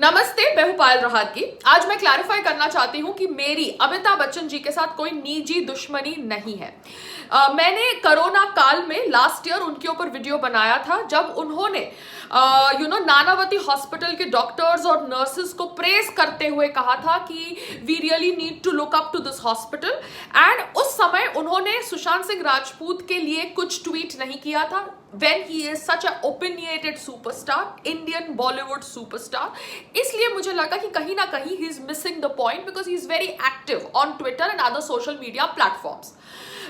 नमस्ते, मैं हूं पायल रहाटगी। आज मैं क्लैरिफाई करना चाहती हूं कि मेरी अमिताभ बच्चन जी के साथ कोई निजी दुश्मनी नहीं है। मैंने कोरोना काल में लास्ट ईयर उनके ऊपर वीडियो बनाया था जब उन्होंने नानावती हॉस्पिटल के डॉक्टर्स और नर्सेस को प्रेज करते हुए कहा था कि we really need to look up to this hospital. And उस समय उन्होंने सुशांत सिंह राजपूत के लिए कुछ ट्वीट नहीं किया था when he is such a opinionated superstar, Indian Bollywood superstar। इसलिए मुझे लगा कि कहीं ना कहीं he is missing the point because he is very active on Twitter and other social media platforms।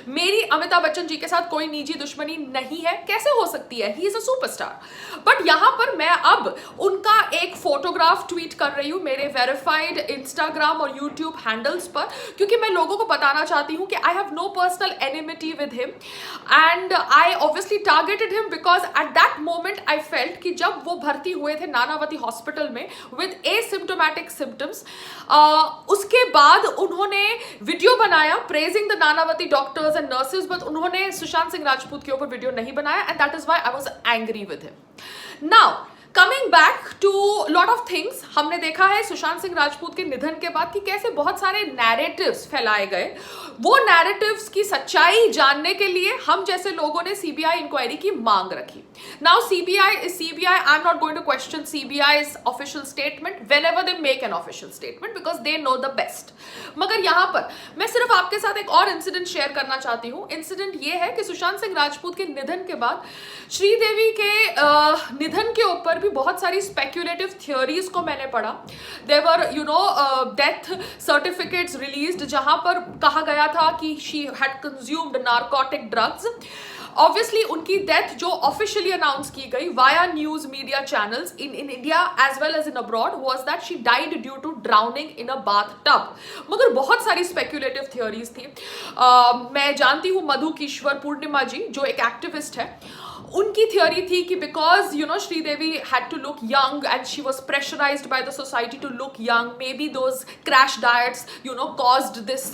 मेरी अमिताभ बच्चन जी के साथ कोई निजी दुश्मनी नहीं है, कैसे हो सकती है? He is a superstar. But यहां पर मैं अब उनका एक फोटोग्राफ ट्वीट कर रही हूं मेरे वेरीफाइड इंस्टाग्राम और यूट्यूब हैंडल्स पर, क्योंकि मैं लोगों को बताना चाहती हूं कि I have no personal enmity with him and I obviously targeted him because at that moment I felt कि जब वो भर्ती हुए थे नानावती हॉस्पिटल में विद एसिम्प्टोमेटिक सिम्टम्स, उसके बाद उन्होंने वीडियो बनाया praising the Nanavati doctors and nurses, but उन्होंने सुशांत सिंह राजपूत के ऊपर वीडियो नहीं बनाया and that is why I was angry with him. Now coming back to lot of things, हमने देखा है सुशांत सिंह राजपूत के निधन के बाद कि कैसे बहुत सारे नैरेटिव्स फैलाए गए। वो नैरेटिव्स की सच्चाई जानने के लिए हम जैसे लोगों ने सीबीआई इंक्वायरी की मांग रखी। Now CBI I am not going to question CBI's official statement whenever they make an official statement because they know the best। मगर यहां पर मैं सिर्फ आपके साथ एक और इंसिडेंट शेयर करना चाहती हूं। इंसिडेंट ये है कि सुशांत सिंह राजपूत के निधन के बाद श्रीदेवी के निधन के ऊपर भी बहुत सारी स्पेक्युलेटिव थियोरीज को मैंने पढ़ा। देवर डेथ सर्टिफिकेट्स रिलीज्ड जहां पर कहा गया था कि she had consumed narcotic drugs. Obviously उनकी डेथ जो ऑफिशियली अनाउंस की गई via news media channels in India as well as in abroad was that she died due to drowning in a bath tub. मगर बहुत सारी speculative theories थी। मैं जानती हूं मधु किश्वर पूर्णिमा जी जो एक एक्टिविस्ट है, उनकी थियोरी थी कि because Sridevi had to look young and she was pressurised by the society to look young, may be those crash diets caused this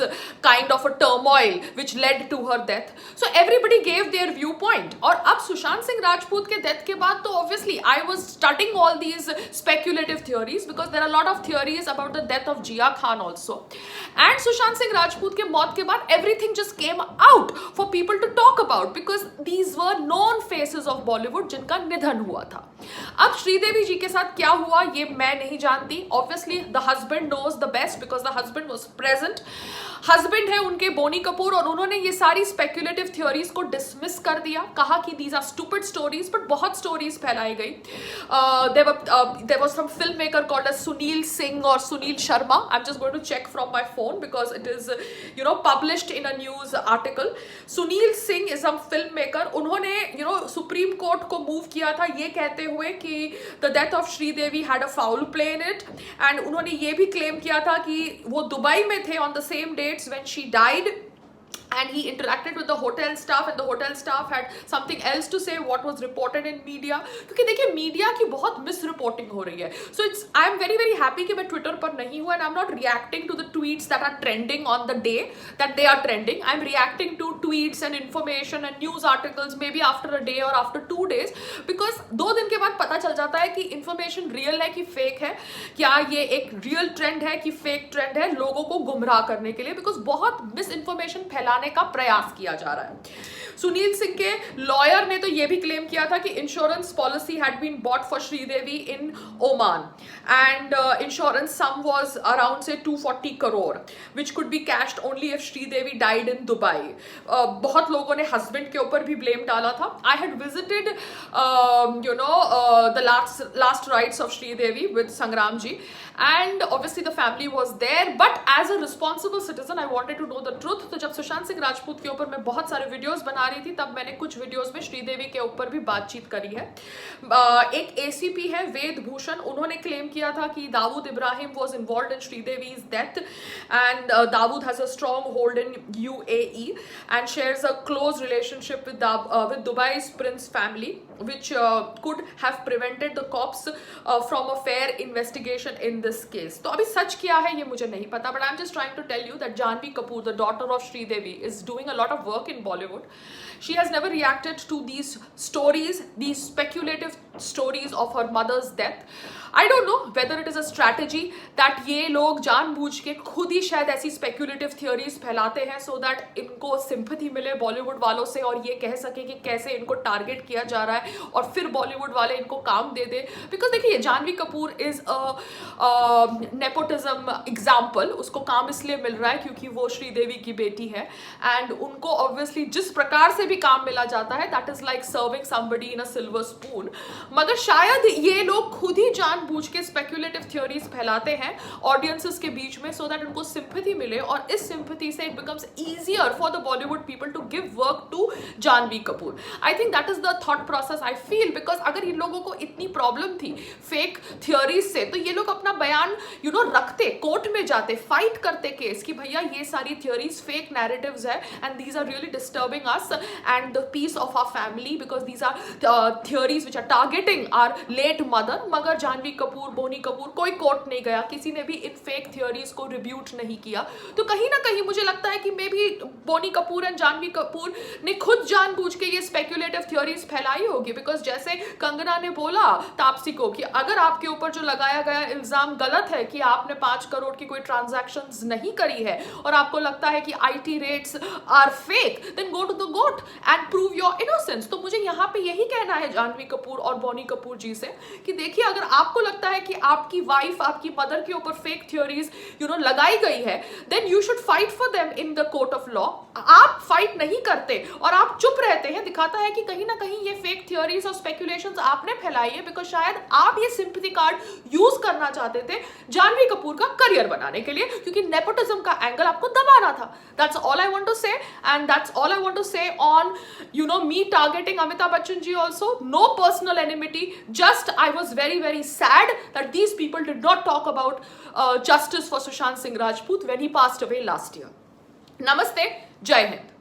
kind of a turmoil which led to her death। so everybody gave their viewpoint। और अब सुशांत सिंह राजपूत के death के बाद तो obviously I was studying all these speculative theories because there are a lot of theories about the death of Jia Khan also। and Sushant Singh Rajput के मौत के बाद everything just came out for people to talk about because these were known faces of Bollywood जिनका निधन हुआ था। अब श्रीदेवी जी के साथ क्या हुआ ये मैं नहीं जानती। Obviously the husband knows the best because the husband was present. Husband है उनके बोनी कपूर और उन्होंने ये सारी स्पेक्युलेटिव थ्योरीज को डिसमिस कर दिया, कहा कि these are stupid stories, but बहुत स्टोरीज फैलाई गई। There was some film maker called as Sunil Singh और Sunil Sharma. I am just going to check from my phone because it is published in a news article. Sunil Singh is a film maker. उन्होंने supreme court को move किया था ये कहते हुए कि the death of Sridevi had a foul play in it and उन्होंने ये भी क्लेम किया था कि वो दुबई में थे on the same dates when she died and he interacted with the hotel staff and the hotel staff had something else to say what was reported in media। क्योंकि देखिए मीडिया की बहुत मिस रिपोर्टिंग हो रही है। So it's I am very very happy कि मैं Twitter पर नहीं हूँ and I am not reacting to the tweets that are trending on the day that they are trending. I am reacting to tweets and information and news articles may be after a day और after 2 days because 2 दिन के बाद पता चल जाता है कि information real है कि फेक है, क्या ये एक रियल ट्रेंड है कि फेक ट्रेंड है, लोगों को गुमराह करने के लिए बिकॉज बहुत मिस इन्फॉर्मेशन फैलाने का प्रयास किया जा रहा है। सुनील सिंह के लॉयर ने तो यह भी क्लेम किया था कि insurance policy had been bought for Sridevi in Oman and insurance sum was around say 240 crore which could be cashed only if Sridevi died in Dubai। बहुत लोगों ने हस्बैंड के ऊपर भी ब्लेम डाला था। I had visited the last rites of Sridevi with संग्राम जी and obviously the family was there but as a responsible citizen I wanted to know the truth। तो जब सुशांत सिंह राजपूत के ऊपर मैं बहुत सारे वीडियोस बना रही थी तब मैंने कुछ वीडियोस में श्रीदेवी के ऊपर भी बातचीत करी है। एक एसीपी है वेद भूषण, उन्होंने क्लेम किया था कि Dawood Ibrahim was involved in Sridevi's death and Dawood has a strong hold in UAE and shares a close relationship with Dubai's prince family which could have prevented the cops from a fair investigation in this case। तो अभी सच क्या है ये मुझे नहीं पता but I'm just trying to tell you that Janhvi Kapoor, the daughter of Sridevi, is doing a lot of work in Bollywood। She has never reacted to these stories, these speculative stories of her mother's death। I don't know whether it is a strategy that ये लोग जानबूझ के खुद ही शायद ऐसी speculative theories फैलाते हैं so that इनको सिंपैथी मिले बॉलीवुड वालों से और ये कह सके कि कैसे इनको टारगेट किया जा रहा है और फिर बॉलीवुड वाले इनको काम दे दे। बिकॉज देखिए Janhvi Kapoor is nepotism example, उसको काम इसलिए मिल रहा है क्योंकि वो श्रीदेवी की बेटी है एंड उनको ऑब्वियसली जिस प्रकार से भी काम मिला जाता है that is like serving somebody in a silver spoon. मगर शायद ये लोग खुद ही जानबूझ के स्पेक्यूलेटिव थ्योरीज फैलाते हैं ऑडियंसेस के बीच में सो दैट उनको सिंपैथी मिले और इस सिंपैथी से it becomes easier for the Bollywood people to give work to Janhvi Kapoor. I think that is the thought process I feel, because अगर इन लोगों को इतनी प्रॉब्लम थी फेक थ्योरीज से तो ये लोग अपना बयान रखते, कोर्ट में जाते, फाइट करते केस कि भैया ये सारी थ्योरीज फेक नैरेटिव्स है and these are really disturbing us and the peace of our family because these are theories which are targeting our late mother. मगर जानवी कपूर, बोनी कपूर, कोई कोर्ट नहीं गया, किसी ने भी इन फेक थियोरीज को रिब्यूट नहीं किया। तो कहीं ना कहीं मुझे लगता है कि may be Boney Kapoor and Janhvi Kapoor ने खुद जानबूझ के ये स्पेक्यूलेटिव थ्योरीज फैलाई होगी। बिकॉज जैसे कंगना ने बोला तापसी को कि अगर आपके ऊपर जो लगाया गया इल्जाम गलत है कि आपने 5 करोड़ की कोई ट्रांजैक्शंस नहीं करी है और आपको लगता है कि IT raids are fake, then go to the court and prove your innocence. तो मुझे यहाँ पे यही कहना है जानवी कपूर और बोनी कपूर जी से कि देखिए अगर आपको लगता है कि आपकी वाइफ, आपकी मदर के ऊपर फेक थ्योरीज लगाई गई है then you should fight for them in the court of law. आप फाइट नहीं करते और आप चुप रहते हैं, दिखाता है कि कहीं ना कहीं ये फेक थ्योरीज और स्पेक्यूलेशंस आपने फैलाई है बिकॉज शायद आप ये सिंपैथी कार्ड यूज करना चाहते थे जानवी कपूर का करियर बनाने के लिए क्योंकि नेपोटिज्म का एंगल आपको दबाना था। That's all I want to say and that's all I want to say on me targeting Amitabh Bachchan ji also. No personal enmity, just I was very very sad that these people did not talk about justice for Sushant Singh Rajput when he passed away last year. Namaste, Jai Hind.